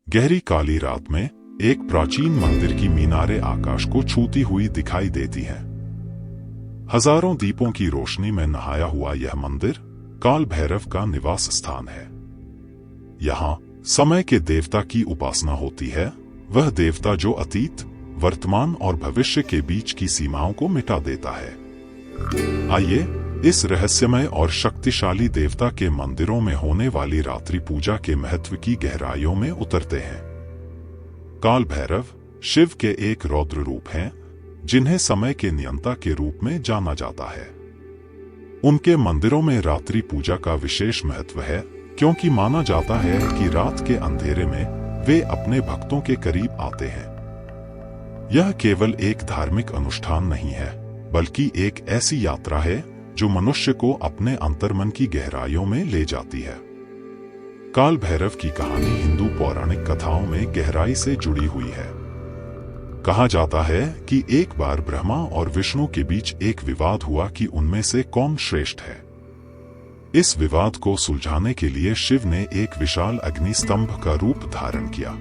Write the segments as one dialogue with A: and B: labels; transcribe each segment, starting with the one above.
A: गहरी काली रात में एक प्राचीन मंदिर की मीनारें आकाश को छूती हुई दिखाई देती हैं। हजारों दीपों की रोशनी में नहाया हुआ यह मंदिर काल भैरव का निवास स्थान है। यहाँ समय के देवता की उपासना होती है, वह देवता जो अतीत, वर्तमान और भविष्य के बीच की सीमाओं को मिटा देता है। आइए इस रहस्यमय और शक्तिशाली देवता के मंदिरों में होने वाली रात्रि पूजा के महत्व की गहराइयों में उतरते हैं। काल भैरव शिव के एक रौद्र रूप हैं, जिन्हें समय के नियंता के रूप में जाना जाता है। उनके मंदिरों में रात्रि पूजा का विशेष महत्व है, क्योंकि माना जाता है कि रात के अंधेरे में वे अपने भक्तों के करीब आते हैं। यह केवल एक धार्मिक अनुष्ठान नहीं है, बल्कि एक ऐसी यात्रा है जो मनुष्य को अपने अंतर्मन की गहराइयों में ले जाती है। काल भैरव की कहानी हिंदू पौराणिक कथाओं में गहराई से जुड़ी हुई है। कहा जाता है कि एक बार ब्रह्मा और विष्णु के बीच एक विवाद हुआ कि उनमें से कौन श्रेष्ठ है। इस विवाद को सुलझाने के लिए शिव ने एक विशाल अग्नि स्तंभ का रूप धारण किया।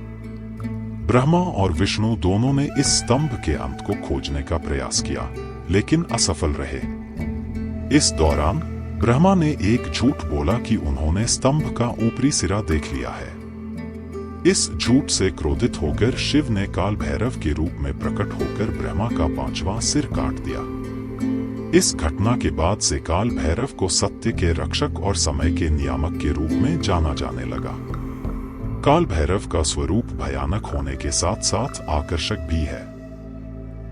A: ब्रह्मा और विष्णु दोनों ने इस स्तंभ के अंत को खोजने का प्रयास किया, लेकिन असफल रहे। इस दौरान ब्रह्मा ने एक झूठ बोला कि उन्होंने स्तंभ का ऊपरी सिरा देख लिया है। इस झूठ से क्रोधित होकर शिव ने काल भैरव के रूप में प्रकट होकर ब्रह्मा का 5वां सिर काट दिया। इस घटना के बाद से काल भैरव को सत्य के रक्षक और समय के नियामक के रूप में जाना जाने लगा। काल भैरव का स्वरूप भयानक होने के साथ साथ आकर्षक भी है।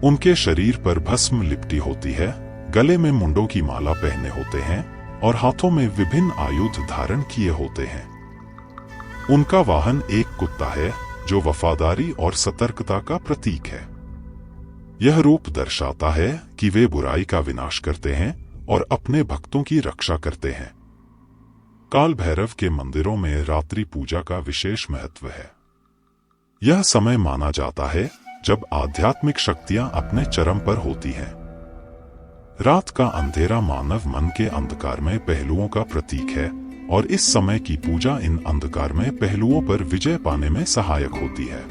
A: उनके शरीर पर भस्म लिपटी होती है, गले में मुंडों की माला पहने होते हैं और हाथों में विभिन्न आयुध धारण किए होते हैं। उनका वाहन एक कुत्ता है, जो वफादारी और सतर्कता का प्रतीक है। यह रूप दर्शाता है कि वे बुराई का विनाश करते हैं और अपने भक्तों की रक्षा करते हैं। काल भैरव के मंदिरों में रात्रि पूजा का विशेष महत्व है। यह समय माना जाता है जब आध्यात्मिक शक्तियां अपने चरम पर होती हैं। रात का अंधेरा मानव मन के अंधकारमय पहलुओं का प्रतीक है, और इस समय की पूजा इन अंधकारमय पहलुओं पर विजय पाने में सहायक होती है।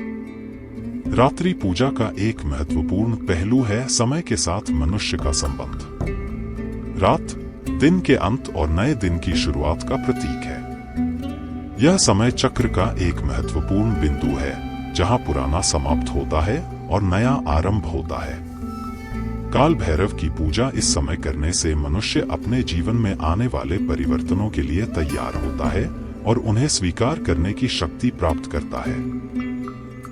A: रात्रि पूजा का एक महत्वपूर्ण पहलू है समय के साथ मनुष्य का संबंध। रात दिन के अंत और नए दिन की शुरुआत का प्रतीक है। यह समय चक्र का एक महत्वपूर्ण बिंदु है, जहां पुराना समाप्त होता है और नया आरंभ होता है। काल भैरव की पूजा इस समय करने से मनुष्य अपने जीवन में आने वाले परिवर्तनों के लिए तैयार होता है और उन्हें स्वीकार करने की शक्ति प्राप्त करता है।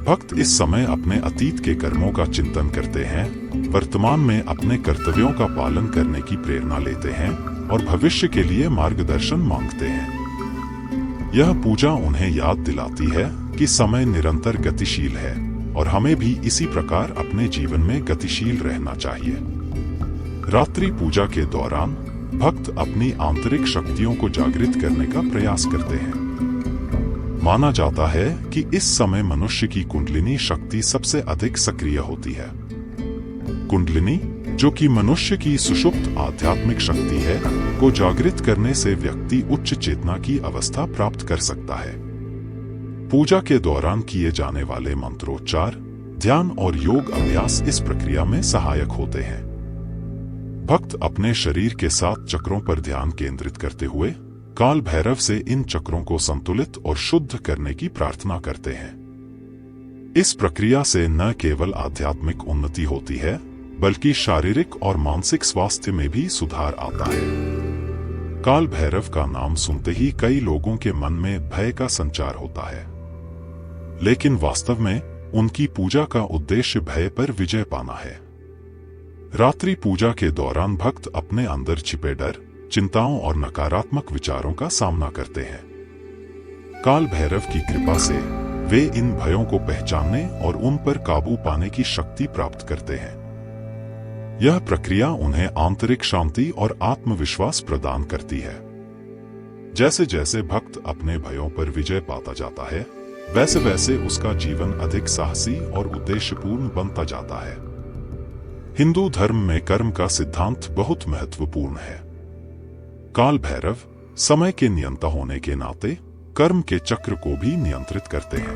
A: भक्त इस समय अपने अतीत के कर्मों का चिंतन करते हैं, वर्तमान में अपने कर्तव्यों का पालन करने की प्रेरणा लेते हैं और भविष्य के लिए मार्गदर्शन मांगते हैं। यह पूजा उन्हें याद दिलाती है कि समय निरंतर गतिशील है और हमें भी इसी प्रकार अपने जीवन में गतिशील रहना चाहिए। रात्रि पूजा के दौरान भक्त अपनी आंतरिक शक्तियों को जागृत करने का प्रयास करते हैं। माना जाता है कि इस समय मनुष्य की कुंडलिनी शक्ति सबसे अधिक सक्रिय होती है। कुंडलिनी, जो कि मनुष्य की सुषुप्त आध्यात्मिक शक्ति है, को जागृत करने से व्यक्ति उच्च चेतना की अवस्था प्राप्त कर सकता है। पूजा के दौरान किए जाने वाले मंत्रोच्चार, ध्यान और योग अभ्यास इस प्रक्रिया में सहायक होते हैं। भक्त अपने शरीर के 7 चक्रों पर ध्यान केंद्रित करते हुए काल भैरव से इन चक्रों को संतुलित और शुद्ध करने की प्रार्थना करते हैं। इस प्रक्रिया से न केवल आध्यात्मिक उन्नति होती है, बल्कि शारीरिक और मानसिक स्वास्थ्य में भी सुधार आता है। काल भैरव का नाम सुनते ही कई लोगों के मन में भय का संचार होता है, लेकिन वास्तव में उनकी पूजा का उद्देश्य भय पर विजय पाना है। रात्रि पूजा के दौरान भक्त अपने अंदर छिपे डर, चिंताओं और नकारात्मक विचारों का सामना करते हैं। काल भैरव की कृपा से वे इन भयों को पहचानने और उन पर काबू पाने की शक्ति प्राप्त करते हैं। यह प्रक्रिया उन्हें आंतरिक शांति और आत्मविश्वास प्रदान करती है। जैसे जैसे भक्त अपने भयों पर विजय पाता जाता है, वैसे वैसे उसका जीवन अधिक साहसी और उद्देश्यपूर्ण बनता जाता है। हिंदू धर्म में कर्म का सिद्धांत बहुत महत्वपूर्ण है। काल भैरव समय के नियंता होने के नाते कर्म के चक्र को भी नियंत्रित करते हैं।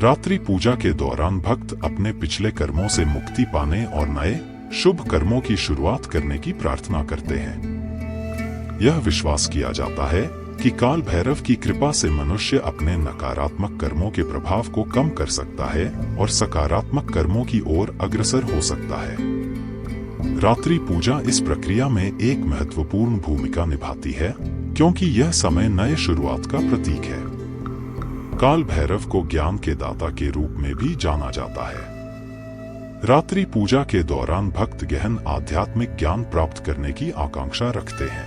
A: रात्रि पूजा के दौरान भक्त अपने पिछले कर्मों से मुक्ति पाने और नए शुभ कर्मों की शुरुआत करने की प्रार्थना करते हैं। यह विश्वास किया जाता है कि काल भैरव की कृपा से मनुष्य अपने नकारात्मक कर्मों के प्रभाव को कम कर सकता है और सकारात्मक कर्मों की ओर अग्रसर हो सकता है। रात्रि पूजा इस प्रक्रिया में एक महत्वपूर्ण भूमिका निभाती है, क्योंकि यह समय नए शुरुआत का प्रतीक है। काल भैरव को ज्ञान के दाता के रूप में भी जाना जाता है। रात्रि पूजा के दौरान भक्त गहन आध्यात्मिक ज्ञान प्राप्त करने की आकांक्षा रखते हैं।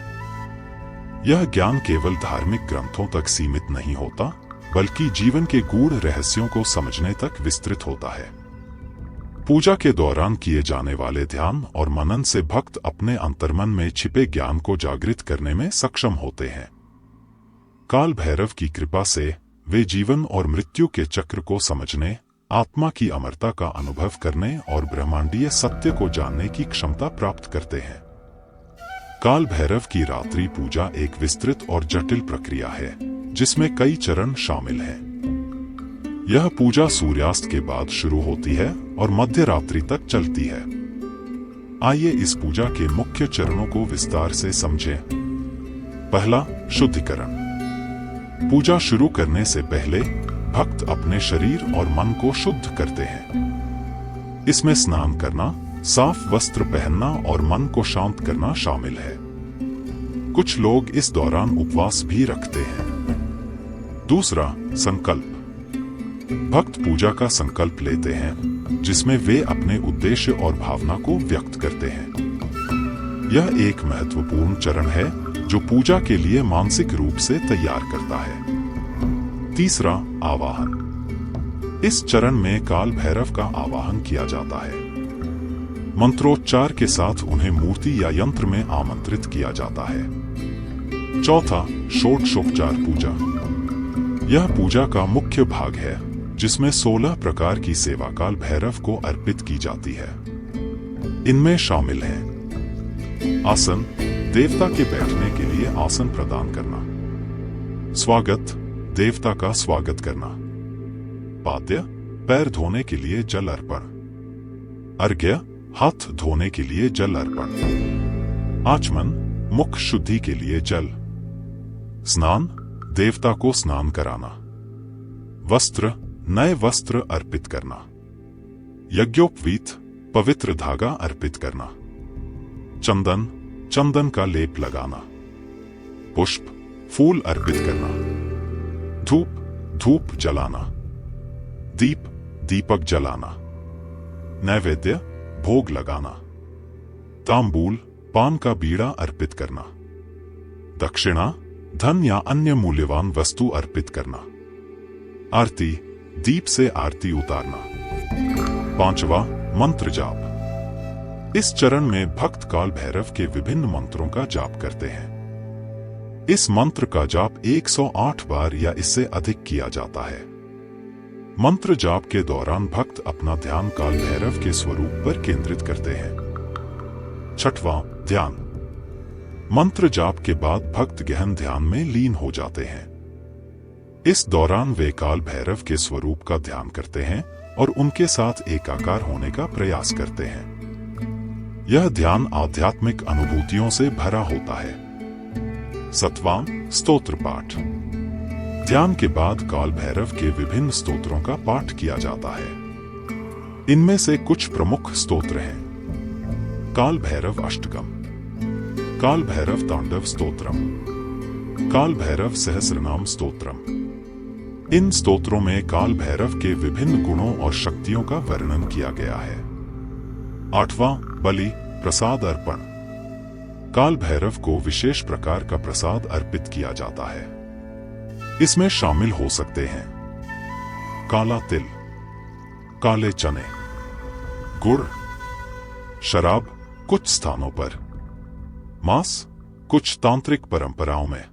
A: यह ज्ञान केवल धार्मिक ग्रंथों तक सीमित नहीं होता, बल्कि जीवन के गूढ़ रहस्यों को समझने तक विस्तृत होता है। पूजा के दौरान किए जाने वाले ध्यान और मनन से भक्त अपने अंतर्मन में छिपे ज्ञान को जागृत करने में सक्षम होते हैं। काल भैरव की कृपा से वे जीवन और मृत्यु के चक्र को समझने, आत्मा की अमरता का अनुभव करने और ब्रह्मांडीय सत्य को जानने की क्षमता प्राप्त करते हैं। काल भैरव की रात्रि पूजा एक विस्तृत और जटिल प्रक्रिया है, जिसमें कई चरण शामिल हैं। यह पूजा सूर्यास्त के बाद शुरू होती है और मध्य रात्रि तक चलती है। आइए इस पूजा के मुख्य चरणों को विस्तार से समझें। पहला, शुद्धिकरण। पूजा शुरू करने से पहले भक्त अपने शरीर और मन को शुद्ध करते हैं। इसमें स्नान करना, साफ वस्त्र पहनना और मन को शांत करना शामिल है। कुछ लोग इस दौरान उपवास भी रखते हैं। दूसरा, संकल्प। भक्त पूजा का संकल्प लेते हैं, जिसमें वे अपने उद्देश्य और भावना को व्यक्त करते हैं। यह एक महत्वपूर्ण चरण है जो पूजा के लिए मानसिक रूप से तैयार करता है। तीसरा, आवाहन। इस चरण में काल भैरव का आवाहन किया जाता है। मंत्रोच्चार के साथ उन्हें मूर्ति या यंत्र में आमंत्रित किया जाता है। चौथा, षोडशोपचार पूजा। यह पूजा का मुख्य भाग है, जिसमें 16 प्रकार की सेवा काल भैरव को अर्पित की जाती है। इनमें शामिल हैं आसन, देवता के बैठने के लिए आसन प्रदान करना। स्वागत, देवता का स्वागत करना। पाद्य, पैर धोने के लिए जल अर्पण। अर्घ्य, हाथ धोने के लिए जल अर्पण। आचमन, मुख शुद्धि के लिए जल। स्नान, देवता को स्नान कराना। वस्त्र, नए वस्त्र अर्पित करना। यज्ञोपवीत, पवित्र धागा अर्पित करना। चंदन, चंदन का लेप लगाना। पुष्प, फूल अर्पित करना। धूप, धूप जलाना। दीप, दीपक जलाना। नैवेद्य, भोग लगाना। तांबूल, पान का बीड़ा अर्पित करना। दक्षिणा, धन या अन्य मूल्यवान वस्तु अर्पित करना। आरती, दीप से आरती उतारना। पांचवा, मंत्र जाप। इस चरण में भक्त काल भैरव के विभिन्न मंत्रों का जाप करते हैं। इस मंत्र का जाप 108 बार या इससे अधिक किया जाता है। मंत्र जाप के दौरान भक्त अपना ध्यान काल भैरव के स्वरूप पर केंद्रित करते हैं। छठवां, ध्यान। मंत्र जाप के बाद भक्त गहन ध्यान में लीन हो जाते हैं। इस दौरान वे काल भैरव के स्वरूप का ध्यान करते हैं और उनके साथ एकाकार होने का प्रयास करते हैं। यह ध्यान आध्यात्मिक अनुभूतियों से भरा होता है। सतवां, स्तोत्र पाठ। ध्यान के बाद काल भैरव के विभिन्न स्तोत्रों का पाठ किया जाता है। इनमें से कुछ प्रमुख स्तोत्र हैं। काल भैरव अष्टकम, काल भैरव तांडव स्तोत्रम, काल भैरव सहस्रनाम स्तोत्रम। इन स्तोत्रों में काल भैरव के विभिन्न गुणों और शक्तियों का वर्णन किया गया है। आठवां, बलि प्रसाद अर्पण। काल भैरव को विशेष प्रकार का प्रसाद अर्पित किया जाता है। इसमें शामिल हो सकते हैं काला तिल, काले चने, गुड़, शराब कुछ स्थानों पर, मांस कुछ तांत्रिक परंपराओं में।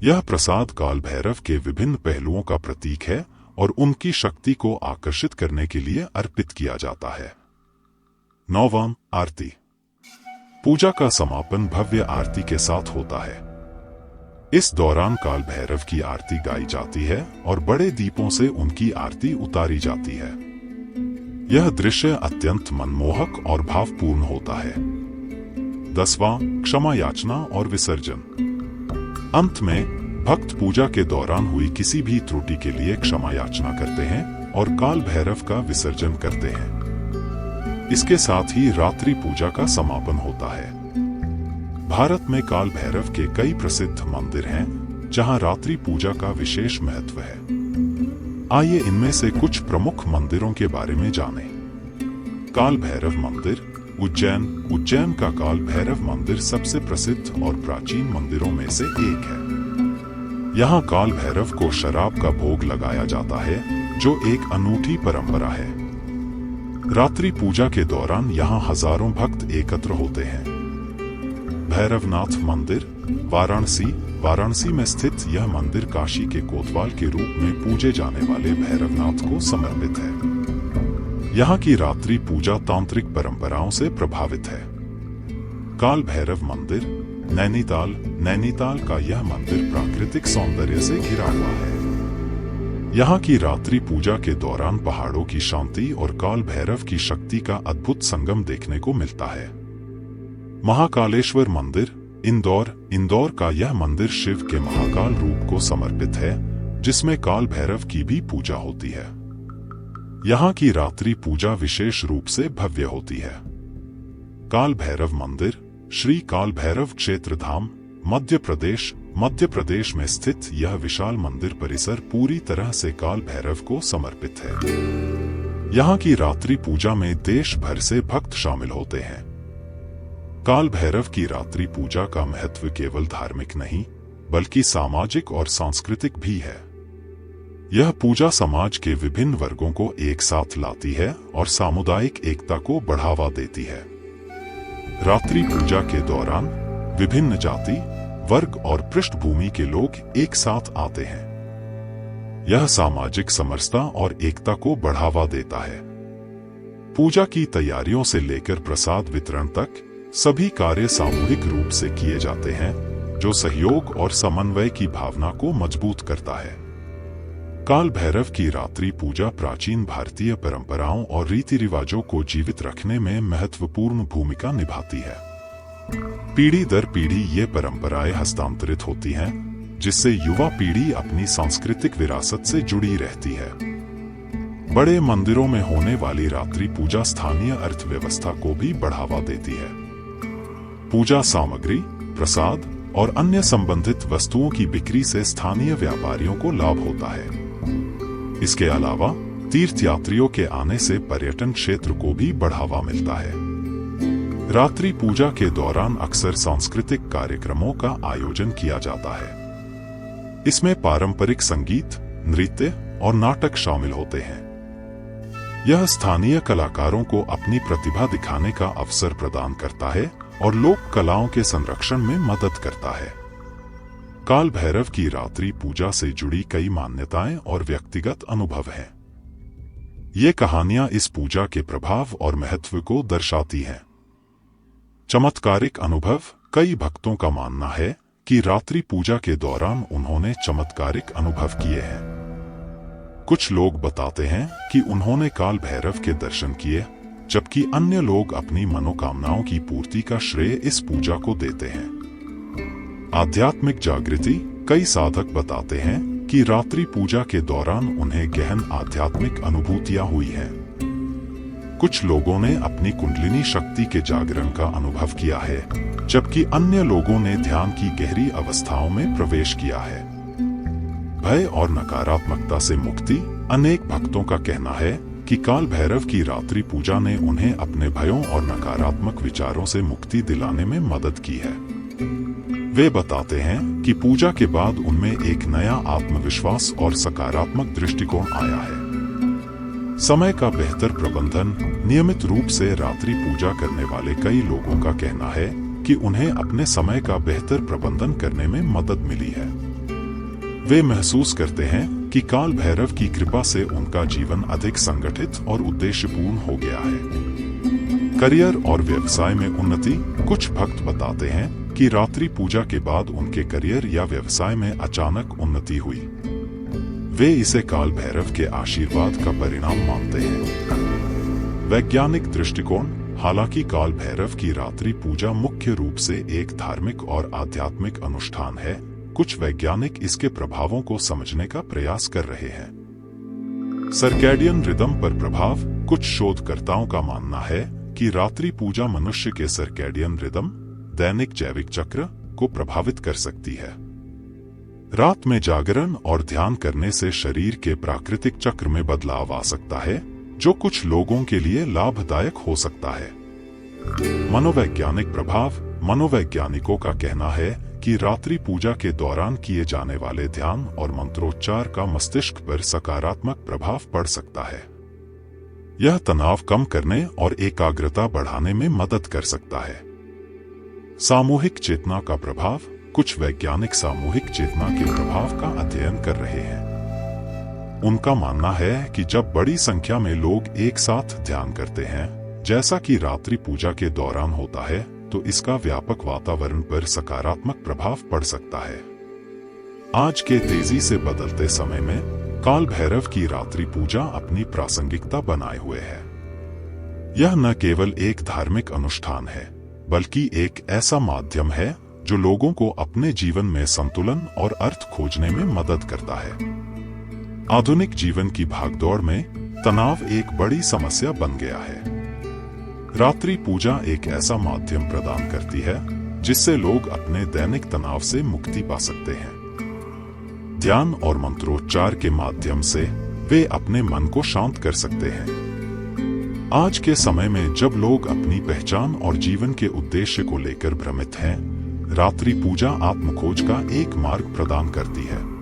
A: यह प्रसाद काल भैरव के विभिन्न पहलुओं का प्रतीक है और उनकी शक्ति को आकर्षित करने के लिए अर्पित किया जाता है। नौवां, आरती। पूजा का समापन भव्य आरती के साथ होता है। इस दौरान काल भैरव की आरती गाई जाती है और बड़े दीपों से उनकी आरती उतारी जाती है। यह दृश्य अत्यंत मनमोहक और भावपूर्ण होता है। 10वां, क्षमा याचना और विसर्जन। अंत में भक्त पूजा के दौरान हुई किसी भी त्रुटि के लिए क्षमा याचना करते हैं और काल भैरव का विसर्जन करते हैं। इसके साथ ही रात्रि पूजा का समापन होता है। भारत में काल भैरव के कई प्रसिद्ध मंदिर हैं, जहां रात्रि पूजा का विशेष महत्व है। आइए इनमें से कुछ प्रमुख मंदिरों के बारे में जानें। काल भैरव मंदिर, उज्जैन का काल भैरव मंदिर सबसे प्रसिद्ध और प्राचीन मंदिरों में से एक है। यहाँ काल भैरव को शराब का भोग लगाया जाता है, जो एक अनूठी परंपरा है। रात्रि पूजा के दौरान यहाँ हजारों भक्त एकत्र होते हैं। भैरवनाथ मंदिर, वाराणसी में स्थित यह मंदिर काशी के कोतवाल के रूप में पूजे जाने वाले भैरवनाथ को समर्पित है। यहाँ की रात्रि पूजा तांत्रिक परंपराओं से प्रभावित है। काल भैरव मंदिर, नैनीताल का यह मंदिर प्राकृतिक सौंदर्य से घिरा हुआ है। यहाँ की रात्रि पूजा के दौरान पहाड़ों की शांति और काल भैरव की शक्ति का अद्भुत संगम देखने को मिलता है। महाकालेश्वर मंदिर, इंदौर का यह मंदिर शिव के महाकाल रूप को समर्पित है, जिसमें काल भैरव की भी पूजा होती है। यहाँ की रात्रि पूजा विशेष रूप से भव्य होती है। काल भैरव मंदिर, श्री काल भैरव क्षेत्र धाम, मध्य प्रदेश में स्थित यह विशाल मंदिर परिसर पूरी तरह से काल भैरव को समर्पित है। यहाँ की रात्रि पूजा में देश भर से भक्त शामिल होते हैं। काल भैरव की रात्रि पूजा का महत्व केवल धार्मिक नहीं, बल्कि सामाजिक और सांस्कृतिक भी है। यह पूजा समाज के विभिन्न वर्गों को एक साथ लाती है और सामुदायिक एकता को बढ़ावा देती है। रात्रि पूजा के दौरान विभिन्न जाति, वर्ग और पृष्ठभूमि के लोग एक साथ आते हैं। यह सामाजिक समरसता और एकता को बढ़ावा देता है। पूजा की तैयारियों से लेकर प्रसाद वितरण तक सभी कार्य सामूहिक रूप से किए जाते हैं, जो सहयोग और समन्वय की भावना को मजबूत करता है। काल भैरव की रात्रि पूजा प्राचीन भारतीय परंपराओं और रीति रिवाजों को जीवित रखने में महत्वपूर्ण भूमिका निभाती है। पीढ़ी दर पीढ़ी ये परंपराएं हस्तांतरित होती हैं, जिससे युवा पीढ़ी अपनी सांस्कृतिक विरासत से जुड़ी रहती है। बड़े मंदिरों में होने वाली रात्रि पूजा स्थानीय अर्थव्यवस्था को भी बढ़ावा देती है। पूजा सामग्री, प्रसाद और अन्य संबंधित वस्तुओं की बिक्री से स्थानीय व्यापारियों को लाभ होता है। इसके अलावा तीर्थयात्रियों के आने से पर्यटन क्षेत्र को भी बढ़ावा मिलता है। रात्रि पूजा के दौरान अक्सर सांस्कृतिक कार्यक्रमों का आयोजन किया जाता है। इसमें पारंपरिक संगीत, नृत्य और नाटक शामिल होते हैं। यह स्थानीय कलाकारों को अपनी प्रतिभा दिखाने का अवसर प्रदान करता है और लोक कलाओं के संरक्षण में मदद करता है। काल भैरव की रात्रि पूजा से जुड़ी कई मान्यताएं और व्यक्तिगत अनुभव हैं। ये कहानियां इस पूजा के प्रभाव और महत्व को दर्शाती हैं। चमत्कारिक अनुभव, कई भक्तों का मानना है कि रात्रि पूजा के दौरान उन्होंने चमत्कारिक अनुभव किए हैं। कुछ लोग बताते हैं कि उन्होंने काल भैरव के दर्शन किए, जबकि अन्य लोग अपनी मनोकामनाओं की पूर्ति का श्रेय इस पूजा को देते हैं। आध्यात्मिक जागृति, कई साधक बताते हैं कि रात्रि पूजा के दौरान उन्हें गहन आध्यात्मिक अनुभूतियां हुई हैं। कुछ लोगों ने अपनी कुंडलिनी शक्ति के जागरण का अनुभव किया है, जबकि अन्य लोगों ने ध्यान की गहरी अवस्थाओं में प्रवेश किया है। भय और नकारात्मकता से मुक्ति, अनेक भक्तों का कहना है कि काल भैरव की रात्रि पूजा ने उन्हें अपने भयों और नकारात्मक विचारों से मुक्ति दिलाने में मदद की है। वे बताते हैं कि पूजा के बाद उनमें एक नया आत्मविश्वास और सकारात्मक दृष्टिकोण आया है। समय का बेहतर प्रबंधन, नियमित रूप से रात्रि पूजा करने वाले कई लोगों का कहना है कि उन्हें अपने समय का बेहतर प्रबंधन करने में मदद मिली है। वे महसूस करते हैं कि काल भैरव की कृपा से उनका जीवन अधिक संगठित और उद्देश्यपूर्ण हो गया है। करियर और व्यवसाय में उन्नति, कुछ भक्त बताते हैं कि रात्रि पूजा के बाद उनके करियर या व्यवसाय में अचानक उन्नति हुई। वे इसे काल भैरव के आशीर्वाद का परिणाम मानते हैं। वैज्ञानिक दृष्टिकोण। हालांकि काल भैरव की रात्रि पूजा मुख्य रूप से एक धार्मिक और आध्यात्मिक अनुष्ठान है, कुछ वैज्ञानिक इसके प्रभावों को समझने का प्रयास कर रहे हैं। सर्कैडियन रिदम पर प्रभाव। कुछ शोधकर्ताओं का मानना है कि रात्रि पूजा मनुष्य के सर्कैडियन रिदम, दैनिक जैविक चक्र, को प्रभावित कर सकती है। रात में जागरण और ध्यान करने से शरीर के प्राकृतिक चक्र में बदलाव आ सकता है, जो कुछ लोगों के लिए लाभदायक हो सकता है। मनोवैज्ञानिक प्रभाव। मनोवैज्ञानिकों का कहना है कि रात्रि पूजा के दौरान किए जाने वाले ध्यान और मंत्रोच्चार का मस्तिष्क पर सकारात्मक प्रभाव पड़ सकता है। यह तनाव कम करने और एकाग्रता बढ़ाने में मदद कर सकता है। सामूहिक चेतना का प्रभाव। कुछ वैज्ञानिक सामूहिक चेतना के प्रभाव का अध्ययन कर रहे हैं। उनका मानना है कि जब बड़ी संख्या में लोग एक साथ ध्यान करते हैं, जैसा कि रात्रि पूजा के दौरान होता है, तो इसका व्यापक वातावरण पर सकारात्मक प्रभाव पड़ सकता है। आज के तेजी से बदलते समय में काल भैरव की रात्रि पूजा अपनी प्रासंगिकता बनाए हुए है। यह न केवल एक धार्मिक अनुष्ठान है, बल्कि एक ऐसा माध्यम है जो लोगों को अपने जीवन में संतुलन और अर्थ खोजने में मदद करता है। आधुनिक जीवन की भागदौड़ में तनाव एक बड़ी समस्या बन गया है। रात्रि पूजा एक ऐसा माध्यम प्रदान करती है जिससे लोग अपने दैनिक तनाव से मुक्ति पा सकते हैं। ध्यान और मंत्रोच्चार के माध्यम से वे अपने मन को शांत कर सकते हैं। आज के समय में जब लोग अपनी पहचान और जीवन के उद्देश्य को लेकर भ्रमित हैं, रात्रि पूजा आत्मखोज का एक मार्ग प्रदान करती है।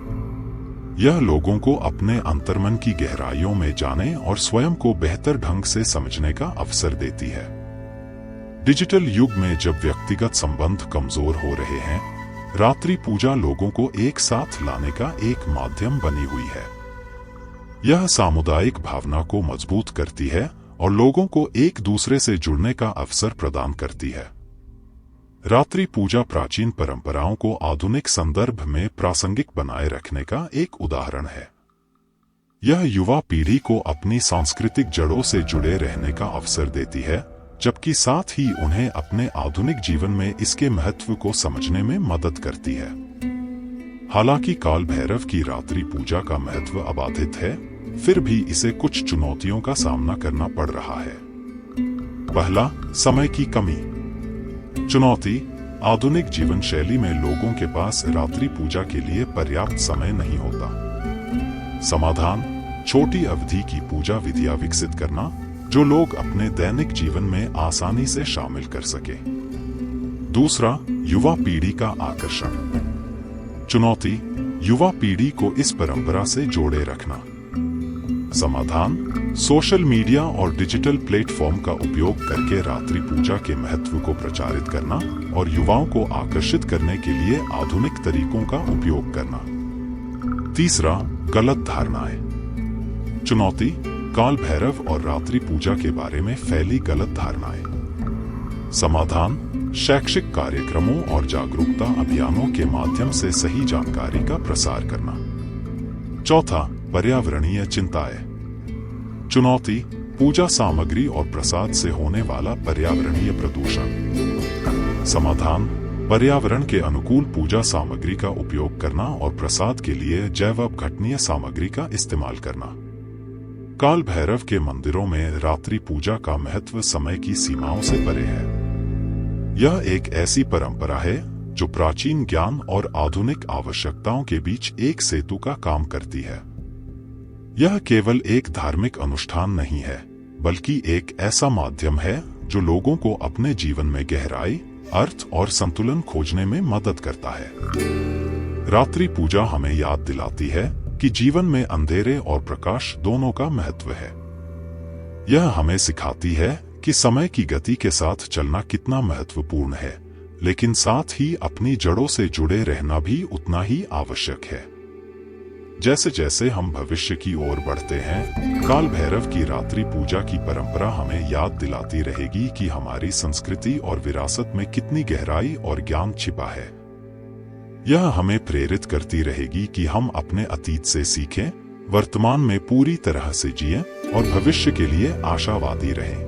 A: यह लोगों को अपने अंतर्मन की गहराइयों में जाने और स्वयं को बेहतर ढंग से समझने का अवसर देती है। डिजिटल युग में जब व्यक्तिगत संबंध कमजोर हो रहे हैं, रात्रि पूजा लोगों को एक साथ लाने का एक माध्यम बनी हुई है। यह सामुदायिक भावना को मजबूत करती है और लोगों को एक दूसरे से जुड़ने का अवसर प्रदान करती है। रात्रि पूजा प्राचीन परंपराओं को आधुनिक संदर्भ में प्रासंगिक बनाए रखने का एक उदाहरण है। यह युवा पीढ़ी को अपनी सांस्कृतिक जड़ों से जुड़े रहने का अवसर देती है, जबकि साथ ही उन्हें अपने आधुनिक जीवन में इसके महत्व को समझने में मदद करती है। हालांकि काल भैरव की रात्रि पूजा का महत्व अबाधित है, फिर भी इसे कुछ चुनौतियों का सामना करना पड़ रहा है। पहला, समय की कमी। चुनौती। आधुनिक जीवन शैली में लोगों के पास रात्रि पूजा के लिए पर्याप्त समय नहीं होता। समाधान। छोटी अवधि की पूजा विधियां विकसित करना, जो लोग अपने दैनिक जीवन में आसानी से शामिल कर सके। दूसरा, युवा पीढ़ी का आकर्षण। चुनौती। युवा पीढ़ी को इस परंपरा से जोड़े रखना। समाधान। सोशल मीडिया और डिजिटल प्लेटफॉर्म का उपयोग करके रात्रि पूजा के महत्व को प्रचारित करना और युवाओं को आकर्षित करने के लिए आधुनिक तरीकों का उपयोग करना। तीसरा, गलत धारणाएं। चुनौती। काल भैरव और रात्रि पूजा के बारे में फैली गलत धारणाएं। समाधान। शैक्षिक कार्यक्रमों और जागरूकता अभियानों के माध्यम से सही जानकारी का प्रसार करना। चौथा, पर्यावरणीय चिंताएं। चुनौती। पूजा सामग्री और प्रसाद से होने वाला पर्यावरणीय प्रदूषण। समाधान। पर्यावरण के अनुकूल पूजा सामग्री का उपयोग करना और प्रसाद के लिए जैव अपघटनीय सामग्री का इस्तेमाल करना। काल भैरव के मंदिरों में रात्रि पूजा का महत्व समय की सीमाओं से परे है। यह एक ऐसी परंपरा है जो प्राचीन ज्ञान और आधुनिक आवश्यकताओं के बीच एक सेतु का काम करती है। यह केवल एक धार्मिक अनुष्ठान नहीं है, बल्कि एक ऐसा माध्यम है जो लोगों को अपने जीवन में गहराई, अर्थ और संतुलन खोजने में मदद करता है। रात्रि पूजा हमें याद दिलाती है कि जीवन में अंधेरे और प्रकाश दोनों का महत्व है। यह हमें सिखाती है कि समय की गति के साथ चलना कितना महत्वपूर्ण है, लेकिन साथ ही अपनी जड़ों से जुड़े रहना भी उतना ही आवश्यक है। जैसे जैसे हम भविष्य की ओर बढ़ते हैं, काल भैरव की रात्रि पूजा की परंपरा हमें याद दिलाती रहेगी कि हमारी संस्कृति और विरासत में कितनी गहराई और ज्ञान छिपा है। यह हमें प्रेरित करती रहेगी कि हम अपने अतीत से सीखें, वर्तमान में पूरी तरह से जिएं और भविष्य के लिए आशावादी रहें।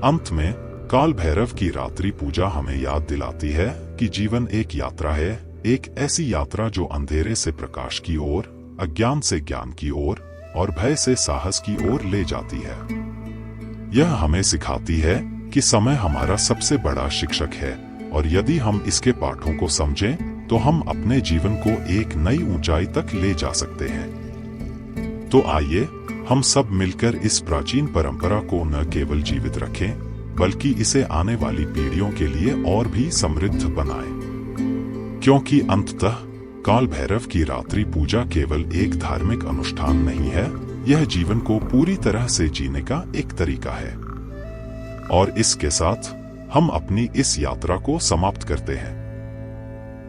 A: अंत में, काल भैरव की रात्रि पूजा हमें याद दिलाती है कि जीवन एक यात्रा है, एक ऐसी यात्रा जो अंधेरे से प्रकाश की ओर, अज्ञान से ज्ञान की ओर और भय से साहस की ओर ले जाती है। यह हमें सिखाती है कि समय हमारा सबसे बड़ा शिक्षक है और यदि हम इसके पाठों को समझें तो हम अपने जीवन को एक नई ऊंचाई तक ले जा सकते हैं। तो आइए हम सब मिलकर इस प्राचीन परंपरा को न केवल जीवित रखें, बल्कि इसे आने वाली पीढ़ियों के लिए और भी समृद्ध बनाएं। क्योंकि अंततः काल भैरव की रात्रि पूजा केवल एक धार्मिक अनुष्ठान नहीं है, यह जीवन को पूरी तरह से जीने का एक तरीका है। और इसके साथ हम अपनी इस यात्रा को समाप्त करते हैं।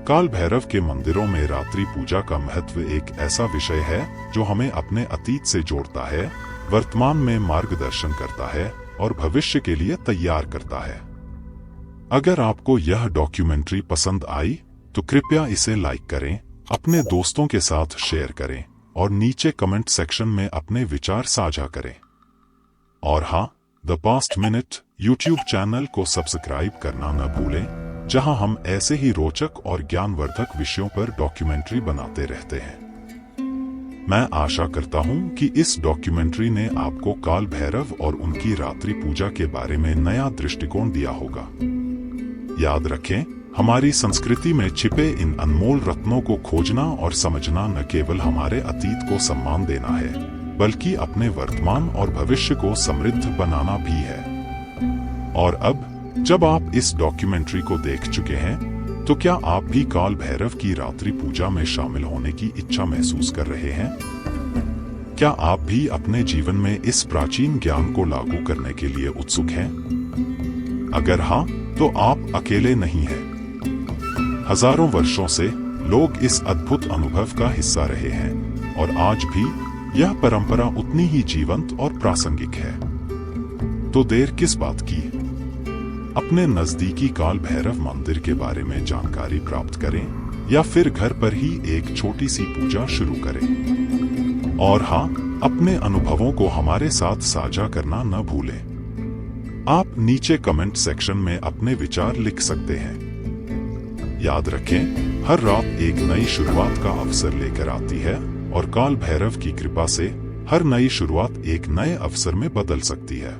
A: काल भैरव के मंदिरों में रात्रि पूजा का महत्व एक ऐसा विषय है जो हमें अपने अतीत से जोड़ता है, वर्तमान में मार्गदर्शन करता है और भविष्य के लिए तैयार करता है। अगर आपको यह डॉक्यूमेंट्री पसंद आई तो कृपया इसे लाइक करें, अपने दोस्तों के साथ शेयर करें और नीचे कमेंट सेक्शन में अपने विचार साझा करें। और हाँ, the past minute YouTube channel को सब्सक्राइब करना न भूलें, जहां हम ऐसे ही रोचक और ज्ञानवर्धक विषयों पर डॉक्यूमेंट्री बनाते रहते हैं। मैं आशा करता हूं कि इस डॉक्यूमेंट्री ने आपको काल भैरव और उनकी रात्रि पूजा के बारे में नया दृष्टिकोण दिया होगा। याद रखें, हमारी संस्कृति में छिपे इन अनमोल रत्नों को खोजना और समझना न केवल हमारे अतीत को सम्मान देना है, बल्कि अपने वर्तमान और भविष्य को समृद्ध बनाना भी है। और अब जब आप इस डॉक्यूमेंट्री को देख चुके हैं, तो क्या आप भी काल भैरव की रात्रि पूजा में शामिल होने की इच्छा महसूस कर रहे हैं? क्या आप भी अपने जीवन में इस प्राचीन ज्ञान को लागू करने के लिए उत्सुक हैं? अगर हाँ, तो आप अकेले नहीं हैं। हजारों वर्षों से लोग इस अद्भुत अनुभव का हिस्सा रहे हैं और आज भी यह परंपरा उतनी ही जीवंत और प्रासंगिक है। तो देर किस बात की? अपने नजदीकी काल भैरव मंदिर के बारे में जानकारी प्राप्त करें या फिर घर पर ही एक छोटी सी पूजा शुरू करें। और हाँ, अपने अनुभवों को हमारे साथ साझा करना न भूलें। आप नीचे कमेंट सेक्शन में अपने विचार लिख सकते हैं। याद रखें, हर रात एक नई शुरुआत का अवसर लेकर आती है और काल भैरव की कृपा से हर नई शुरुआत एक नए अवसर में बदल सकती है।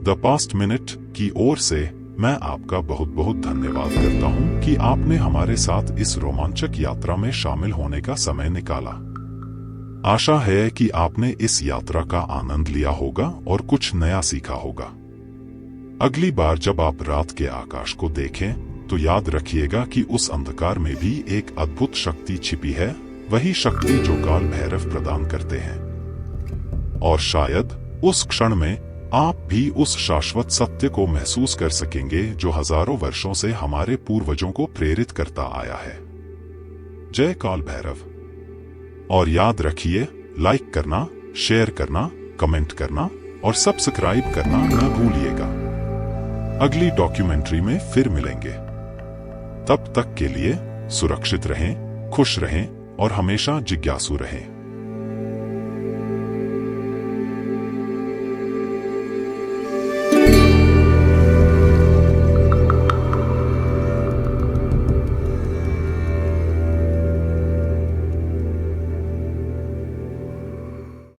A: द पास्ट मिनट की ओर से मैं आपका बहुत बहुत धन्यवाद करता हूं कि आपने हमारे साथ इस रोमांचक यात्रा में शामिल होने का समय निकाला। आशा है कि आपने इस यात्रा का आनंद लिया होगा और कुछ नया सीखा होगा। अगली बार जब आप रात के आकाश को देखें तो याद रखिएगा कि उस अंधकार में भी एक अद्भुत शक्ति छिपी है, वही शक्ति जो काल भैरव प्रदान करते हैं। और शायद उस क्षण में आप भी उस शाश्वत सत्य को महसूस कर सकेंगे जो हजारों वर्षों से हमारे पूर्वजों को प्रेरित करता आया है। जय काल भैरव। और याद रखिए, लाइक करना, शेयर करना, कमेंट करना और सब्सक्राइब करना न भूलिएगा। अगली डॉक्यूमेंट्री में फिर मिलेंगे। तब तक के लिए सुरक्षित रहें, खुश रहें और हमेशा जिज्ञासु रहें।